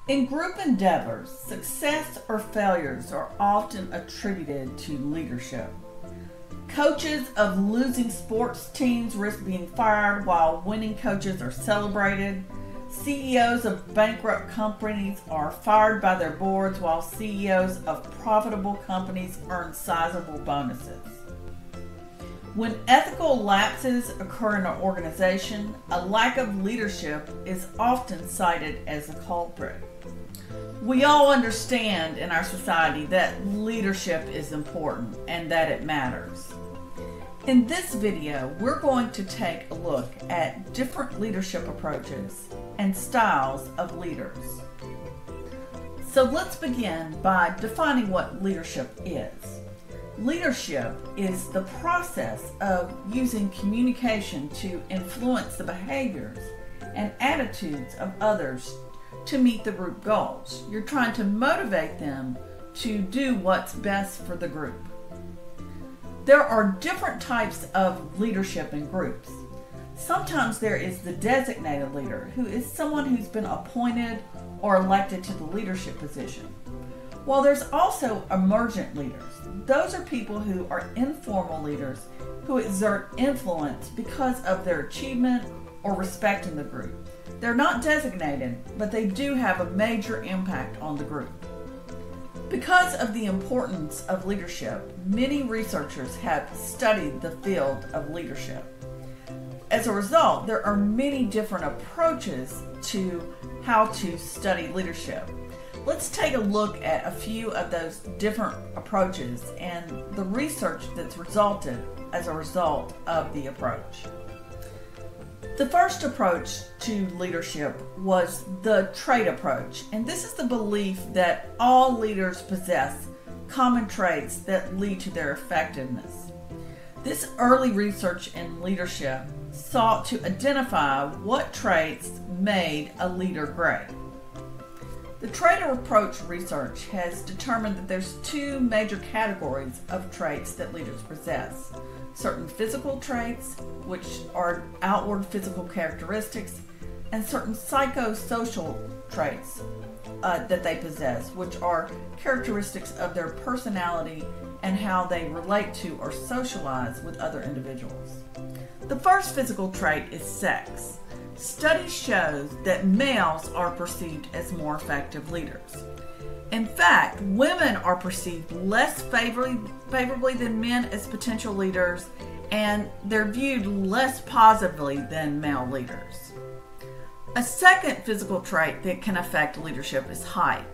In group endeavors, success or failures are often attributed to leadership. Coaches of losing sports teams risk being fired while winning coaches are celebrated. CEOs of bankrupt companies are fired by their boards while CEOs of profitable companies earn sizable bonuses. When ethical lapses occur in an organization, a lack of leadership is often cited as a culprit. We all understand in our society that leadership is important and that it matters. In this video, we're going to take a look at different leadership approaches and styles of leaders. So let's begin by defining what leadership is. Leadership is the process of using communication to influence the behaviors and attitudes of others to meet the group goals. You're trying to motivate them to do what's best for the group. There are different types of leadership in groups. Sometimes there is the designated leader, who is someone who's been appointed or elected to the leadership position. While there's also emergent leaders. Those are people who are informal leaders who exert influence because of their achievement or respect in the group. They're not designated, but they do have a major impact on the group. Because of the importance of leadership, many researchers have studied the field of leadership. As a result, there are many different approaches to how to study leadership. Let's take a look at a few of those different approaches and the research that's resulted as a result of the approach. The first approach to leadership was the trait approach, and this is the belief that all leaders possess common traits that lead to their effectiveness. This early research in leadership sought to identify what traits made a leader great. The trait approach research has determined that there's two major categories of traits that leaders possess. Certain physical traits, which are outward physical characteristics, and certain psychosocial traits that they possess, which are characteristics of their personality and how they relate to or socialize with other individuals. The first physical trait is sex. Studies show that males are perceived as more effective leaders. In fact, women are perceived less favorably than men as potential leaders, and they're viewed less positively than male leaders. A second physical trait that can affect leadership is height.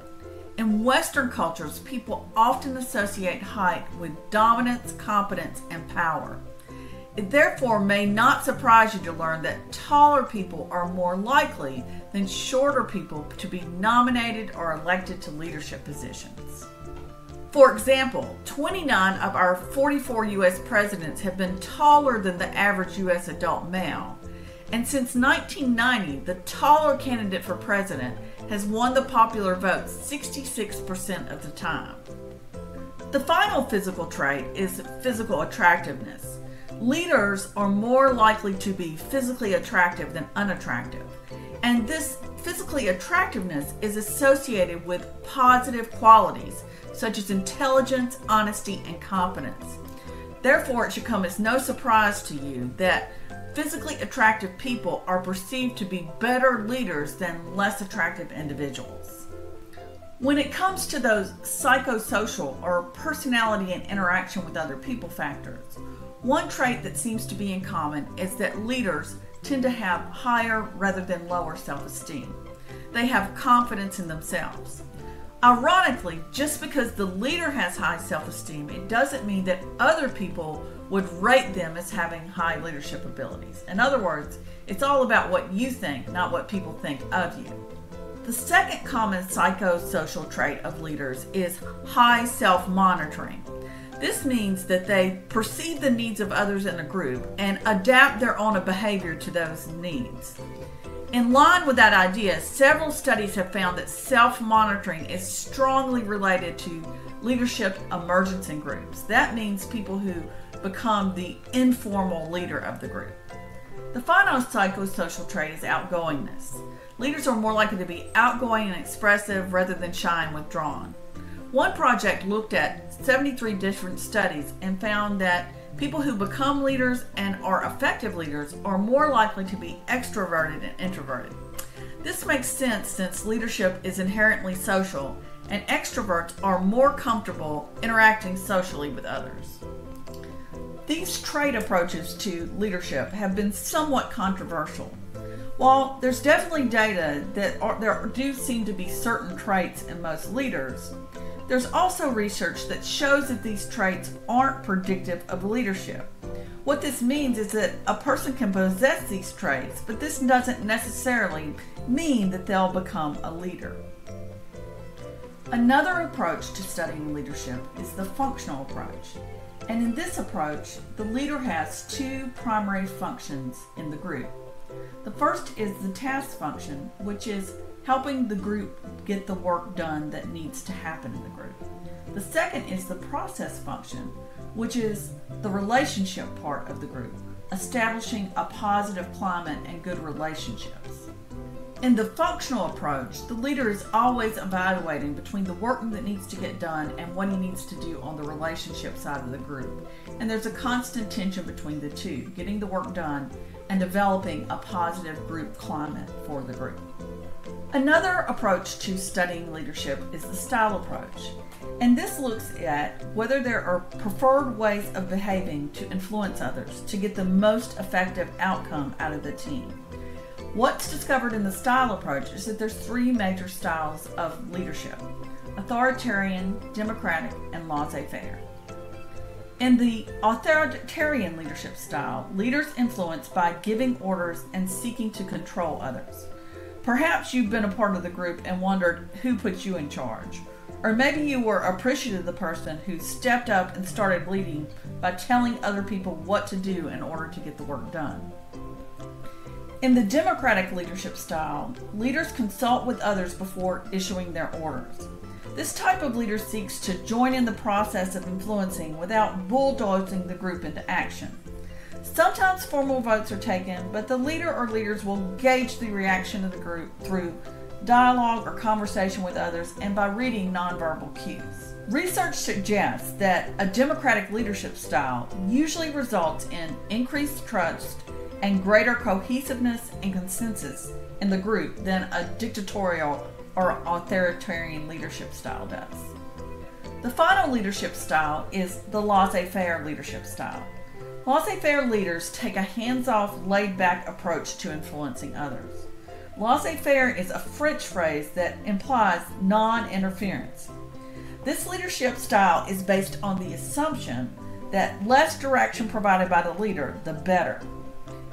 In Western cultures, people often associate height with dominance, competence, and power. It therefore may not surprise you to learn that taller people are more likely than shorter people to be nominated or elected to leadership positions. For example, 29 of our 44 U.S. presidents have been taller than the average U.S. adult male. And since 1990, the taller candidate for president has won the popular vote 66% of the time. The final physical trait is physical attractiveness. Leaders are more likely to be physically attractive than unattractive, and this physically attractiveness is associated with positive qualities such as intelligence, honesty, and competence. Therefore, it should come as no surprise to you that physically attractive people are perceived to be better leaders than less attractive individuals. When it comes to those psychosocial or personality and interaction with other people factors, one trait that seems to be in common is that leaders tend to have higher rather than lower self-esteem. They have confidence in themselves. Ironically, just because the leader has high self-esteem, it doesn't mean that other people would rate them as having high leadership abilities. In other words, it's all about what you think, not what people think of you. The second common psychosocial trait of leaders is high self-monitoring. This means that they perceive the needs of others in a group and adapt their own behavior to those needs. In line with that idea, several studies have found that self-monitoring is strongly related to leadership emergence in groups. That means people who become the informal leader of the group. The final psychosocial trait is outgoingness. Leaders are more likely to be outgoing and expressive rather than shy and withdrawn. One project looked at 73 different studies and found that people who become leaders and are effective leaders are more likely to be extroverted and introverted. This makes sense since leadership is inherently social and extroverts are more comfortable interacting socially with others. These trait approaches to leadership have been somewhat controversial. While there's definitely data that there do seem to be certain traits in most leaders, there's also research that shows that these traits aren't predictive of leadership. What this means is that a person can possess these traits, but this doesn't necessarily mean that they'll become a leader. Another approach to studying leadership is the functional approach. And in this approach, the leader has two primary functions in the group. The first is the task function, which is helping the group get the work done that needs to happen in the group. The second is the process function, which is the relationship part of the group, establishing a positive climate and good relationships. In the functional approach, the leader is always evaluating between the work that needs to get done and what he needs to do on the relationship side of the group. And there's a constant tension between the two, getting the work done and developing a positive group climate for the group. Another approach to studying leadership is the style approach. And this looks at whether there are preferred ways of behaving to influence others to get the most effective outcome out of the team. What's discovered in the style approach is that there's three major styles of leadership: authoritarian, democratic, and laissez-faire. In the authoritarian leadership style, leaders influence by giving orders and seeking to control others. Perhaps you've been a part of the group and wondered who put you in charge. Or maybe you were appreciative of the person who stepped up and started leading by telling other people what to do in order to get the work done. In the democratic leadership style, leaders consult with others before issuing their orders. This type of leader seeks to join in the process of influencing without bulldozing the group into action. Sometimes formal votes are taken, but the leader or leaders will gauge the reaction of the group through dialogue or conversation with others and by reading nonverbal cues. Research suggests that a democratic leadership style usually results in increased trust and greater cohesiveness and consensus in the group than a dictatorial or authoritarian leadership style does. The final leadership style is the laissez-faire leadership style. Laissez-faire leaders take a hands-off, laid-back approach to influencing others. Laissez-faire is a French phrase that implies non-interference. This leadership style is based on the assumption that less direction provided by the leader, the better.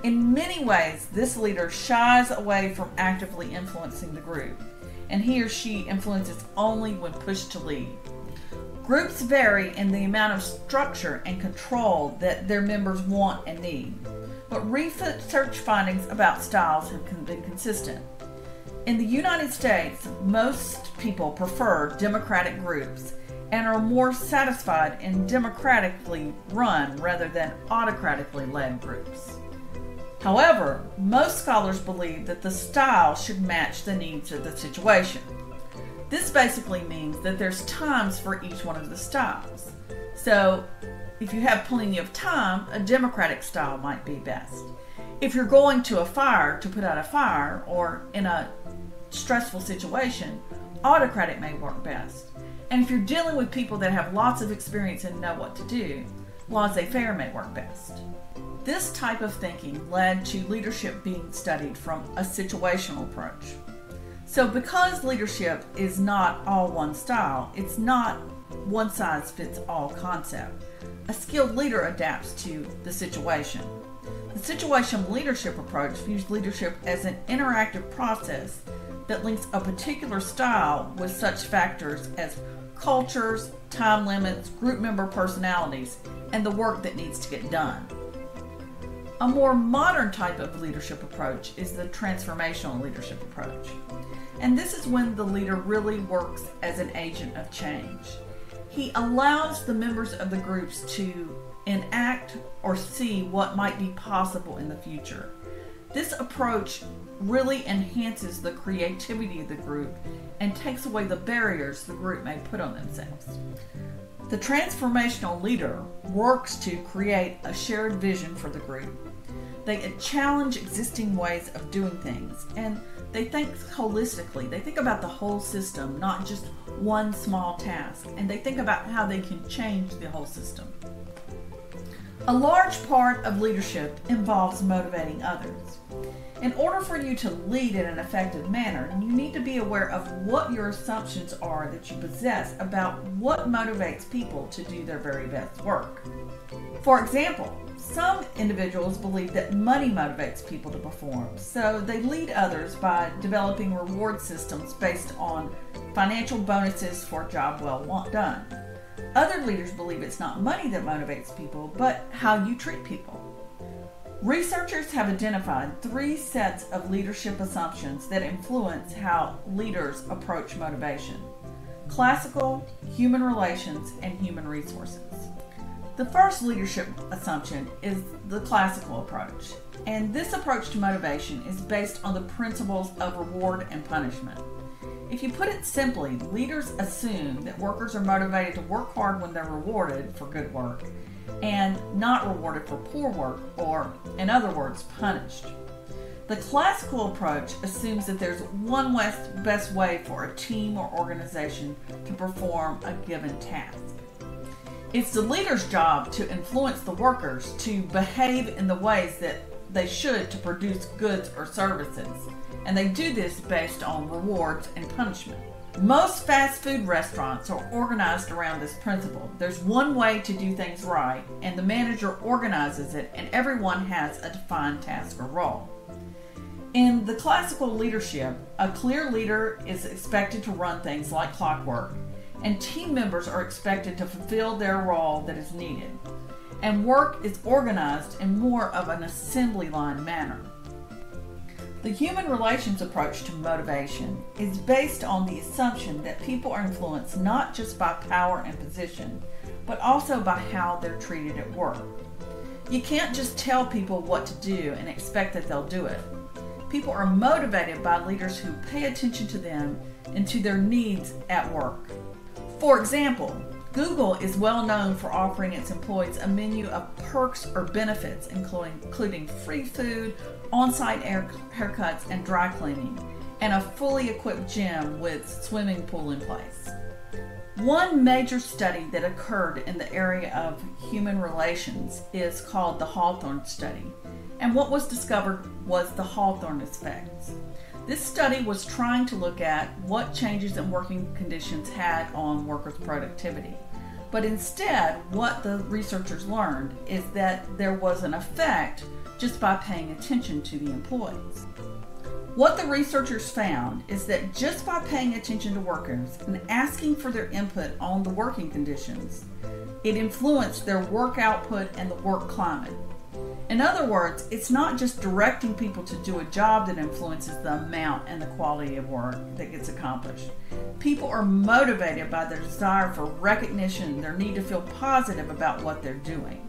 In many ways, this leader shies away from actively influencing the group, and he or she influences only when pushed to lead. Groups vary in the amount of structure and control that their members want and need, but research findings about styles have been consistent. In the United States, most people prefer democratic groups and are more satisfied in democratically run rather than autocratically led groups. However, most scholars believe that the style should match the needs of the situation. This basically means that there's times for each one of the styles. So, if you have plenty of time, a democratic style might be best. If you're going to a fire to put out a fire, or in a stressful situation, autocratic may work best. And if you're dealing with people that have lots of experience and know what to do, laissez-faire may work best. This type of thinking led to leadership being studied from a situational approach. So because leadership is not all one style, it's not one size fits all concept. A skilled leader adapts to the situation. The situational leadership approach views leadership as an interactive process that links a particular style with such factors as cultures, time limits, group member personalities, and the work that needs to get done. A more modern type of leadership approach is the transformational leadership approach. And this is when the leader really works as an agent of change. He allows the members of the groups to enact or see what might be possible in the future. This approach really enhances the creativity of the group and takes away the barriers the group may put on themselves. The transformational leader works to create a shared vision for the group. They challenge existing ways of doing things, and they think holistically. They think about the whole system, not just one small task, and they think about how they can change the whole system. A large part of leadership involves motivating others. In order for you to lead in an effective manner, you need to be aware of what your assumptions are that you possess about what motivates people to do their very best work. For example, some individuals believe that money motivates people to perform, so they lead others by developing reward systems based on financial bonuses for a job well done. Other leaders believe it's not money that motivates people, but how you treat people. Researchers have identified 3 sets of leadership assumptions that influence how leaders approach motivation: classical, human relations, and human resources. The first leadership assumption is the classical approach, and this approach to motivation is based on the principles of reward and punishment. If you put it simply, leaders assume that workers are motivated to work hard when they're rewarded for good work and not rewarded for poor work, or, in other words, punished. The classical approach assumes that there's one best way for a team or organization to perform a given task. It's the leader's job to influence the workers to behave in the ways that they should to produce goods or services, and they do this based on rewards and punishment. Most fast food restaurants are organized around this principle. There's one way to do things right, and the manager organizes it, and everyone has a defined task or role. In the classical leadership, a clear leader is expected to run things like clockwork, and team members are expected to fulfill their role that is needed, and work is organized in more of an assembly line manner. The human relations approach to motivation is based on the assumption that people are influenced not just by power and position, but also by how they're treated at work. You can't just tell people what to do and expect that they'll do it. People are motivated by leaders who pay attention to them and to their needs at work. For example, Google is well known for offering its employees a menu of perks or benefits, including free food, on-site haircuts and dry cleaning, and a fully equipped gym with swimming pool in place. One major study that occurred in the area of human relations is called the Hawthorne study, and what was discovered was the Hawthorne effect. This study was trying to look at what changes in working conditions had on workers' productivity. But instead, what the researchers learned is that there was an effect just by paying attention to the employees. What the researchers found is that just by paying attention to workers and asking for their input on the working conditions, it influenced their work output and the work climate. In other words, it's not just directing people to do a job that influences the amount and the quality of work that gets accomplished. People are motivated by their desire for recognition, their need to feel positive about what they're doing.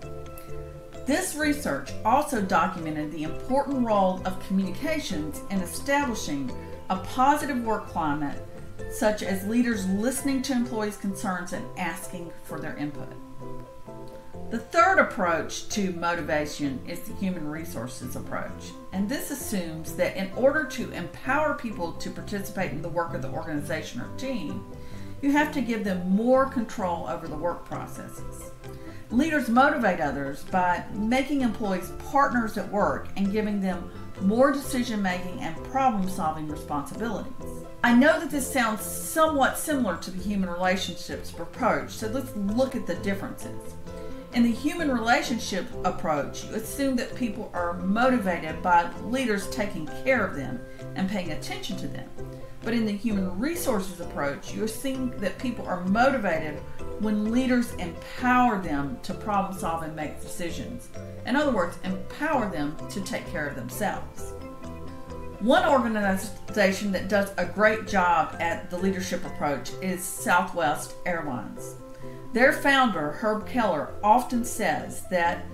This research also documented the important role of communications in establishing a positive work climate, such as leaders listening to employees' concerns and asking for their input. The third approach to motivation is the human resources approach, and this assumes that in order to empower people to participate in the work of the organization or team, you have to give them more control over the work processes. Leaders motivate others by making employees partners at work and giving them more decision-making and problem-solving responsibilities. I know that this sounds somewhat similar to the human relationships approach, so let's look at the differences. In the human relationship approach, you assume that people are motivated by leaders taking care of them and paying attention to them. But in the human resources approach, you assume that people are motivated when leaders empower them to problem solve and make decisions. In other words, empower them to take care of themselves. One organization that does a great job at the leadership approach is Southwest Airlines. Their founder, Herb Keller, often says that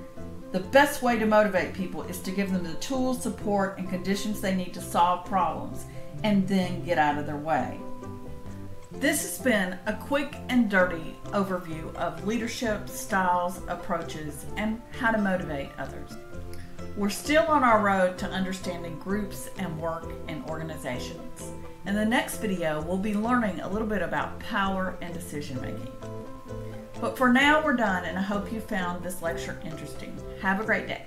The best way to motivate people is to give them the tools, support, and conditions they need to solve problems, and then get out of their way. This has been a quick and dirty overview of leadership styles, approaches, and how to motivate others. We're still on our road to understanding groups and work in organizations. In the next video, we'll be learning a little bit about power and decision making. But for now, we're done, and I hope you found this lecture interesting. Have a great day.